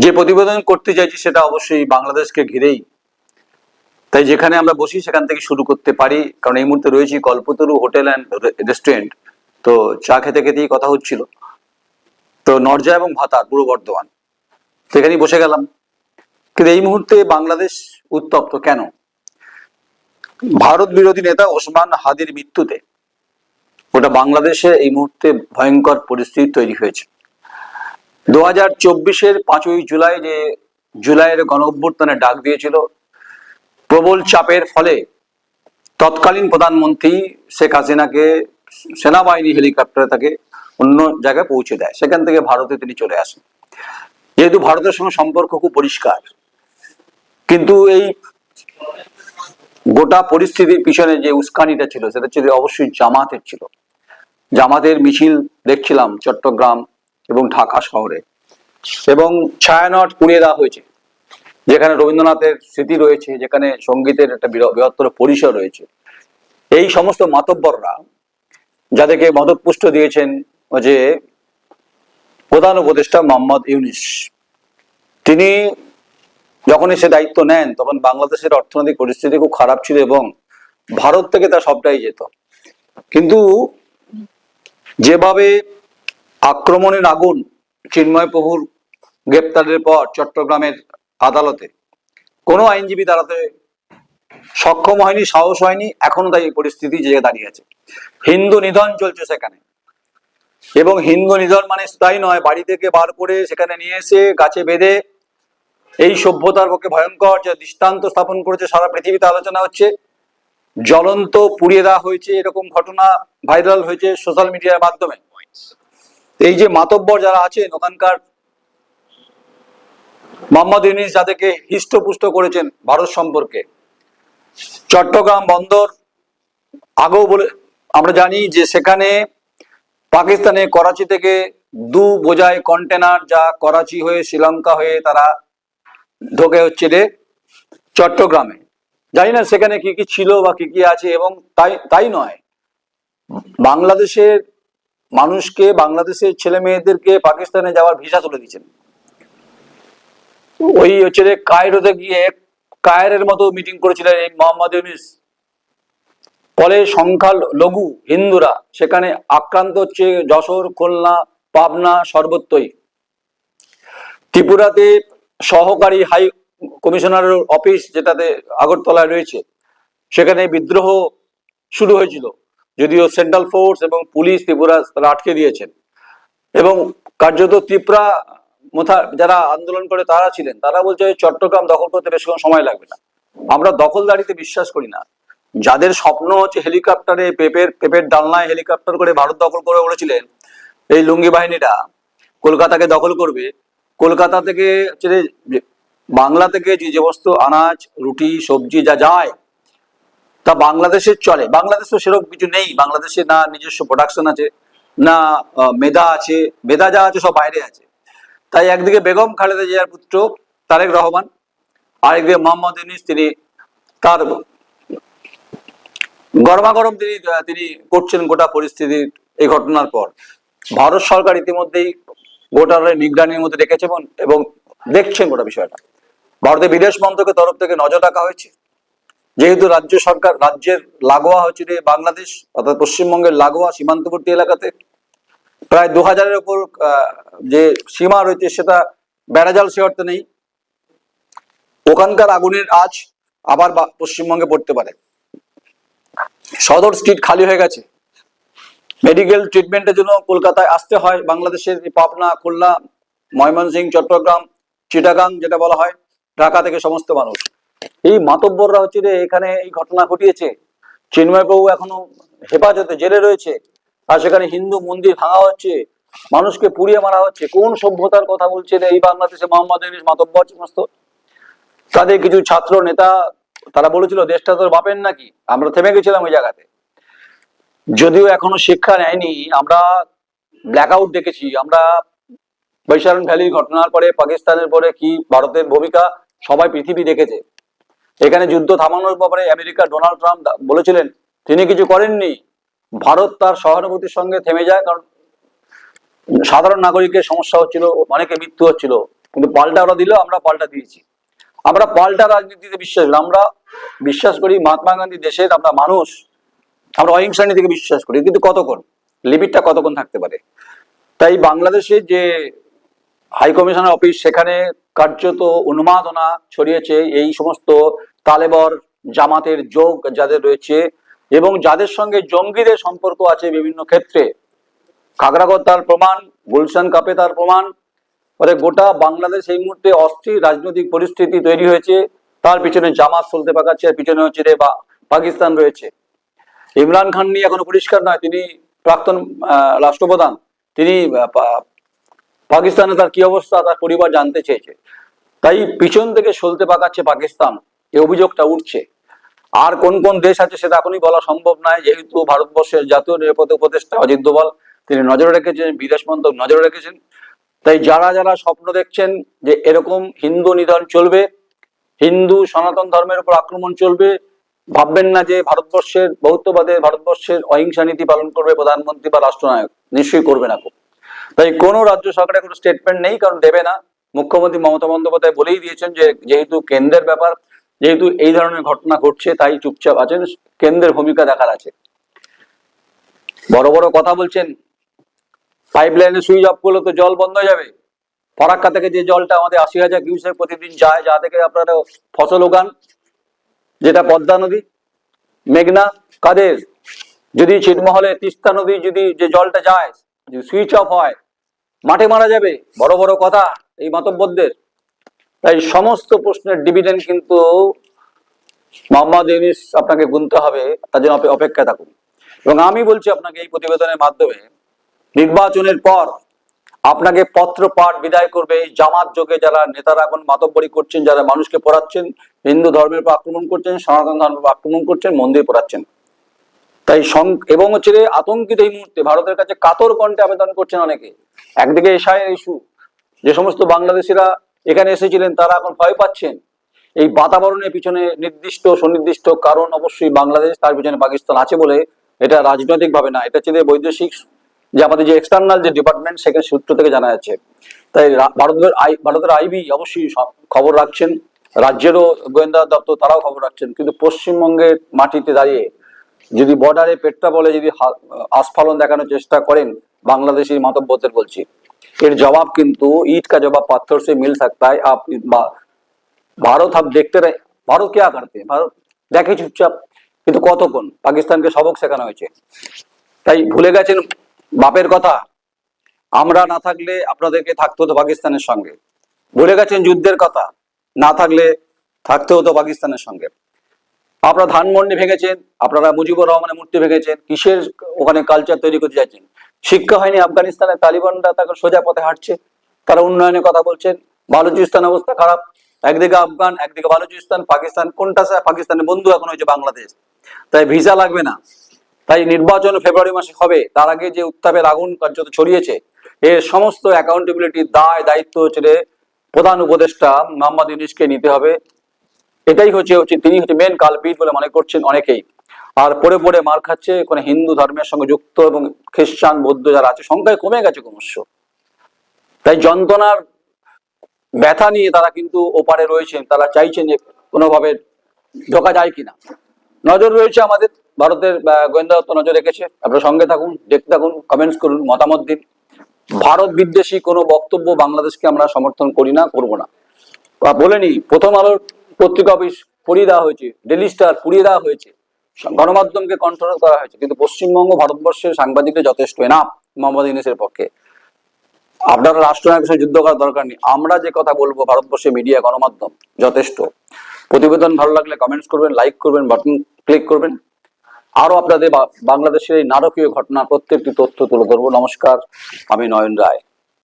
যে প্রতিবেদন করতে চাইছি সেটা অবশ্যই বাংলাদেশকে ঘিরেই, তাই যেখানে আমরা বসি সেখান থেকে শুরু করতে পারি, কারণ এই মুহূর্তে রয়েছি কল্পতরু হোটেল অ্যান্ড রেস্টুরেন্ট। তো চা খেতে খেতেই কথা হচ্ছিল, তো নরজা এবং ভাতা পূর্ব বর্ধমান, সেখানেই বসে গেলাম। কিন্তু এই মুহূর্তে বাংলাদেশ উত্তপ্ত কেন? ভারত বিরোধী নেতা ওসমান হাদির মৃত্যুতে ওটা বাংলাদেশে এই মুহূর্তে ভয়ঙ্কর পরিস্থিতি তৈরি হয়েছে। 2024-এর 5ই জুলাই যে জুলাইয়ের গণ অভ্যুত্থানের ডাক দিয়েছিল, প্রবল চাপের ফলে তৎকালীন প্রধানমন্ত্রী শেখ হাসিনাকে সেনাবাহিনী হেলিকপ্টারে তাকে অন্য জায়গায় পৌঁছে দেয়, সেখান থেকে ভারতে তিনি চলে আসেন। যেহেতু ভারতের সঙ্গে সম্পর্ক খুব পরিষ্কার, কিন্তু এই গোটা পরিস্থিতির পিছনে যে উস্কানিটা ছিল সেটা ছিল অবশ্যই জামাতের ছিল। জামাতের মিছিল দেখছিলাম চট্টগ্রাম এবং ঢাকা শহরে, এবং ছায়ানট পুড়িয়ে দেওয়া হয়েছে, যেখানে রবীন্দ্রনাথের স্মৃতি রয়েছে, যেখানে সঙ্গীতের একটা বৃহত্তর পরিসর রয়েছে। এই সমস্ত মাতব্বররা যাদেরকে মদতপুষ্ট দিয়েছেন যে প্রধান উপদেষ্টা মোহাম্মদ ইউনূস, তিনি যখন সে দায়িত্ব নেন তখন বাংলাদেশের অর্থনৈতিক পরিস্থিতি খুব খারাপ ছিল এবং ভারত থেকে তার সবটাই যেত। কিন্তু যেভাবে আক্রমণের আগুন চিন্ময় প্রভুর গ্রেপ্তারের পর চট্টগ্রামের আদালতে কোনো আইনজীবী দাঁড়াতে সক্ষম হয়নি, সাহস হয়নি, এখনো তাই পরিস্থিতি যে দাঁড়িয়ে আছে। হিন্দু নিধন চলছে সেখানে, এবং হিন্দু নিধন মানে তাই নয়, বাড়ি থেকে বার করে সেখানে নিয়ে এসে গাছে বেঁধে এই সভ্যতার পক্ষে ভয়ঙ্কর যে দৃষ্টান্ত স্থাপন করেছে সারা পৃথিবীতে আলোচনা হচ্ছে। জ্বলন্ত পুড়িয়ে দেওয়া হয়েছে, এরকম ঘটনা ভাইরাল হয়েছে সোশ্যাল মিডিয়ার মাধ্যমে। এই যে মাতব্বর যারা আছেন ওখানকার, মোহাম্মদ ইউনূস যাদেরকে হৃষ্টপুষ্ট করেছেন ভারত সম্পর্কে, চট্টগ্রাম বন্দর আগেও বলে আমরা জানি যে সেখানে পাকিস্তানে করাচি থেকে 2 বোঝাই কন্টেনার যা করাচি হয়ে শ্রীলঙ্কা হয়ে তারা ঢোকে হচ্ছে রে চট্টগ্রামে। জানি না সেখানে কি কি ছিল বা কি কি আছে, এবং তাই নয়, বাংলাদেশের মানুষকে, বাংলাদেশের ছেলে মেয়েদেরকে পাকিস্তানে যাওয়ার ভিসা তুলে দিচ্ছেন। ওই হচ্ছে রে কায়রোতে গিয়ে কায়রের মতো মিটিং করেছিলেন এই মোহাম্মদ ইউনূস, ফলে সংখ্যালঘু হিন্দুরা সেখানে আক্রান্ত হচ্ছে, যশোর, খুলনা, পাবনা সর্বত্রই। ত্রিপুরাতে সহকারী হাই কমিশনারের অফিস যেটাতে আগরতলায় রয়েছে, সেখানে বিদ্রোহ শুরু হয়েছিল, যদিও সেন্ট্রাল ফোর্স এবং পুলিশ ত্রিপুরা তারা আটকে দিয়েছেন, এবং কার্যত ত্রিপুরা যারা আন্দোলন করে তারা ছিলেন, তারা বলছে চট্টগ্রাম দখল করতে বেশিক্ষণ সময় লাগবে না। আমরা দখলদারিতে বিশ্বাস করি না। যাদের স্বপ্ন হচ্ছে হেলিকপ্টারে পেপের ডালনায় হেলিকপ্টার করে ভারত দখল করে বলেছিলেন এই লুঙ্গি বাহিনীরা কলকাতাকে দখল করবে, কলকাতা থেকে বাংলা থেকে যে সমস্ত আনাজ, রুটি, সবজি যা যায় তা বাংলাদেশের চলে। বাংলাদেশ তো সেরকম কিছু নেই, বাংলাদেশে না নিজস্ব প্রোডাকশন আছে, না মেধা আছে, মেধা যা আছে সব বাইরে আছে। তাই একদিকে বেগম খালেদা জিয়ার পুত্র তারেক রহমান, আরেকদিকে মোহাম্মদ ইউনূস, তিনি তার গরমাগরম তিনি করছেন গোটা পরিস্থিতির এই ঘটনার পর। ভারত সরকার ইতিমধ্যেই গোটার নিগরানির মধ্যে রেখেছে এবং দেখছেন গোটা বিষয়টা। ভারতের বিদেশ মন্ত্রকের তরফ থেকে নজর রাখা হয়েছে, যেহেতু রাজ্য সরকার, রাজ্যের লাগোয়া হচ্ছে বাংলাদেশ, অর্থাৎ পশ্চিমবঙ্গের লাগোয়া সীমান্তবর্তী এলাকাতে প্রায় 2000-এর উপর যে সীমা রয়েছে সেটা বেড়াজাল সে অর্থে নেই। ওখানকার আগুনের আজ আবার পশ্চিমবঙ্গে পড়তে পারে। সদর স্ট্রিট খালি হয়ে গেছে, মেডিকেল ট্রিটমেন্টের জন্য কলকাতায় আসতে হয় বাংলাদেশের পাবনা, খুলনা, ময়মনসিংহ, চট্টগ্রাম, চিটাগাং যেটা বলা হয়, ঢাকা থেকে সমস্ত মানুষ। এই মাতব্বররা হচ্ছে যে এখানে এই ঘটনা ঘটিয়েছে। চিন্ময় প্রভু এখনো হেফাজতে জেলে রয়েছে, আর সেখানে হিন্দু মন্দির ভাঙা হচ্ছে, মানুষকে পুড়িয়ে মারা হচ্ছে। কোন সভ্যতার কথা বলছেন এই বাংলাদেশে মোহাম্মদ ইউনূস মাতব্বর সমস্ত? তাদের কিছু ছাত্র নেতা তারা বলেছিল দেশটা তোর বাপের নাকি। আমরা থেমে গেছিলাম ওই জায়গাতে, যদিও এখনো শিক্ষা নেয়নি। আমরা ব্ল্যাক আউট দেখেছি, আমরা বৈশারণ ভ্যালির ঘটনার পরে, পাকিস্তানের পরে কি ভারতের ভূমিকা সবাই পৃথিবী দেখেছে। এখানে যুদ্ধ থামানোর ব্যাপারে আমেরিকা ডোনাল্ড ট্রাম্প বলেছিলেন, তিনি কিছু করেননি। ভারত তার সহানুভূতির সঙ্গে থেমে যায়, কারণ সাধারণ নাগরিকের সমস্যা হচ্ছিল, অনেকে মৃত্যু হচ্ছিল। কিন্তু পাল্টা ওরা দিল, আমরা পাল্টা দিয়েছি। আমরা পাল্টা রাজনীতিতে বিশ্বাস করি, আমরা বিশ্বাস করি মহাত্মা গান্ধী দেশের আমরা মানুষ, আমরা অহিংসা নীতিকে বিশ্বাস করি, কিন্তু কতক্ষণ, লিমিটটা কতক্ষণ থাকতে পারে। তাই বাংলাদেশে যে হাই কমিশনার অফিস, সেখানে কার্যত উন্মাদনা ছড়িয়েছে এই সমস্ত তালেবর জামাতের যোগ যাদের রয়েছে এবং যাদের সঙ্গে জঙ্গিদের সম্পর্ক আছে বিভিন্ন ক্ষেত্রে। খাগড়াগড় তার প্রমাণ, গুলশান কাপে তার প্রমাণ। গোটা বাংলাদেশ এই মুহূর্তে অস্থির রাজনৈতিক পরিস্থিতি তৈরি হয়েছে, তার পিছনে জামাত চলতে পাকাচ্ছে, আর পিছনে হচ্ছে রে বা পাকিস্তান রয়েছে। ইমরান খান নিয়ে এখনো পরিষ্কার নয়, তিনি প্রাক্তন রাষ্ট্রপ্রধান, তিনি পাকিস্তানে তার কি অবস্থা তার পরিবার জানতে চেয়েছে। তাই পিছন থেকে সলতে পাকাচ্ছে পাকিস্তান, এই অভিযোগটা উঠছে। আর কোন কোন দেশ আছে সেটা এখনই বলা সম্ভব নয়, যেহেতু ভারতবর্ষের জাতীয় নিরাপত্তা উপদেষ্টা অজিত দোভাল তিনি নজরে রেখেছেন, বিদেশ মন্ত্রক নজরে রেখেছেন। তাই যারা যারা স্বপ্ন দেখছেন যে এরকম হিন্দু নিধন চলবে, হিন্দু সনাতন ধর্মের উপর আক্রমণ চলবে, ভাববেন না যে ভারতবর্ষের বহুত্ববাদের, ভারতবর্ষের অহিংসা নীতি পালন করবে প্রধানমন্ত্রী বা রাষ্ট্রনায়ক, নিশ্চয়ই করবে না। তাই কোনো রাজ্য সরকারের কোনো স্টেটমেন্ট নেই, কারণ দেবে না। মুখ্যমন্ত্রী মমতা বন্দ্যোপাধ্যায় বলেই দিয়েছেন যে যেহেতু কেন্দ্রের ব্যাপার, যেহেতু এই ধরনের ঘটনা ঘটছে, তাই চুপচাপ আছেন, কেন্দ্রের ভূমিকা দেখার আছে। বড় বড় কথা বলছেন, পাইপলাইনে সুইচ অফ করলে তো জল বন্ধ হয়ে যাবে। ফরাক্কা থেকে যে জলটা আমাদের 80,000 কিউসেক প্রতিদিন যায়, যা থেকে আপনারা ফসল উগান, যেটা পদ্মা নদী, মেঘনা, কাদের, যদি ছিটমহলে তিস্তা নদী যদি যে জলটা যায়, যদি সুইচ অফ হয়, মাঠে মারা যাবে। বড় বড় কথা এই মাতব্বরদের। তাই সমস্ত প্রশ্নের ডিভিডেন্ড কিন্তু মোহাম্মদ ইউনূস আপনাকে গুনতে হবে, তার জন্য অপেক্ষায় থাকুন। এবং আমি বলছি আপনাকে এই প্রতিবেদনের মাধ্যমে, নির্বাচনের পর আপনাকে পত্র পাঠ বিদায় করবে এই জামাত যোগে যারা নেতারা এখন মাতব্বরি করছেন, যারা মানুষকে পড়াচ্ছেন, হিন্দু ধর্মের উপর আক্রমণ করছেন, সনাতন ধর্মের উপর আক্রমণ করছেন, মন্দির পড়াচ্ছেন। তাই এবং হচ্ছে আতঙ্কিত এই মুহূর্তে ভারতের কাছে কাতর কণ্ঠে আবেদন করছেন অনেকে। একদিকে এশায়ের ইস্যু, যে সমস্ত বাংলাদেশিরা এখানে এসেছিলেন তারা এখন ভয় পাচ্ছেন। এই বাতাবরণের পিছনে নির্দিষ্ট সুনির্দিষ্ট কারণ অবশ্যই বাংলাদেশ, তার পিছনে পাকিস্তান আছে বলে, এটা রাজনৈতিক ভাবে না, এটা হচ্ছে বৈদেশিক যে আমাদের যে এক্সটার্নাল যে ডিপার্টমেন্ট, সেখানে সূত্র থেকে জানা যাচ্ছে। তাই ভারতের আইবি অবশ্যই খবর রাখছেন, রাজ্যেরও গোয়েন্দা দপ্তর তারাও খবর রাখছেন। কিন্তু পশ্চিমবঙ্গের মাটিতে দাঁড়িয়ে যদি বর্ডারে পেট্রাপোলে যদি আস্ফালন দেখানোর চেষ্টা করেন বাংলাদেশি মাতব্বরদের, বলছি এর জবাব কিন্তু ईट का जवाब पत्थर से मिल सकता है। आप ভারত आप देखते रहे, ভারত क्या करते हैं, ভারত দেখে চুপচাপ, কিন্তু কতক্ষণ। পাকিস্তানকে সবক শেখানো হয়েছে। তাই ভুলে গেছেন বাপের কথা, আমরা না থাকলে আপনাদেরকে থাকতে হতো পাকিস্তানের সঙ্গে। ভুলে গেছেন যুদ্ধের কথা, না থাকলে থাকতে হতো পাকিস্তানের সঙ্গে। আপনারা ধানমন্ডি ভেঙেছেন, আপনারা মুজিবুর রহমানের মূর্তি ভেঙেছেন, কিসের ওখানে কালচার তৈরি করতে যাচ্ছেন? শিক্ষা হয়নি আফগানিস্তানের তালিবানরা তাকে সোজা পথে হাঁটছে, তারা উন্নয়নের কথা বলছেন। বালুচিস্তান অবস্থা খারাপ, একদিকে আফগান একদিকে বালুচিস্তান, পাকিস্তান কোনটা? পাকিস্তানের বন্ধু এখন হয়েছে বাংলাদেশ। তাই ভিসা লাগবে না। তাই নির্বাচন ফেব্রুয়ারি মাসে হবে, তার আগে যে উত্তাপের আগুন কার্যত ছড়িয়েছে, এর সমস্ত অ্যাকাউন্টেবিলিটি দায় দায়িত্ব হচ্ছে প্রধান উপদেষ্টা মোহাম্মদ ইউনূসকে নিতে হবে। এটাই হচ্ছে তিনি হচ্ছে মেন কালপিট বলে মনে করছেন অনেকেই। আর পড়ে পড়ে মার খাচ্ছে কোনো হিন্দু ধর্মের সঙ্গে যুক্ত এবং খ্রিস্টান বৌদ্ধ যারা আছে, সংখ্যায় কমে গেছে ক্রমশ। তাই যন্ত্রণার ব্যথা নিয়ে তারা কিন্তু ওপারে রয়েছেন, তারা চাইছেন যে কোনোভাবে ঢোকা যায় কিনা। নজর রয়েছে আমাদের, ভারতের গোয়েন্দা দপ্তর নজর রেখেছে। আপনারা সঙ্গে থাকুন, দেখতে থাকুন, কমেন্টস করুন, মতামত দিন। ভারত বিদ্বেষী কোনো বক্তব্য বাংলাদেশকে আমরা সমর্থন করি না, করবো না। বলেনি, প্রথম আলোর পত্রিকা অফিস পুড়িয়ে দেওয়া হয়েছে, ডেলি স্টার পুড়িয়ে দেওয়া হয়েছে, গণমাধ্যমকে কন্ট্রোল করা হয়েছে, কিন্তু পশ্চিমবঙ্গ ভারতবর্ষের সাংবাদিকদের যথেষ্ট এনাফ মোহাম্মদ ইউনূসের পক্ষে। আপনারা রাষ্ট্রনায়কের সাথে যুদ্ধ করার দরকার নেই। আমরা যে কথা বলবো ভারতবর্ষের মিডিয়া গণমাধ্যম যথেষ্ট। প্রতিবেদন ভালো লাগলে কমেন্টস করবেন, লাইক করবেন, বাটন ক্লিক করবেন। আরো আপনাদের বাংলাদেশের এই নারকীয় ঘটনা প্রত্যেকটি তথ্য তুলে ধরবো। নমস্কার, আমি নয়ন রায়।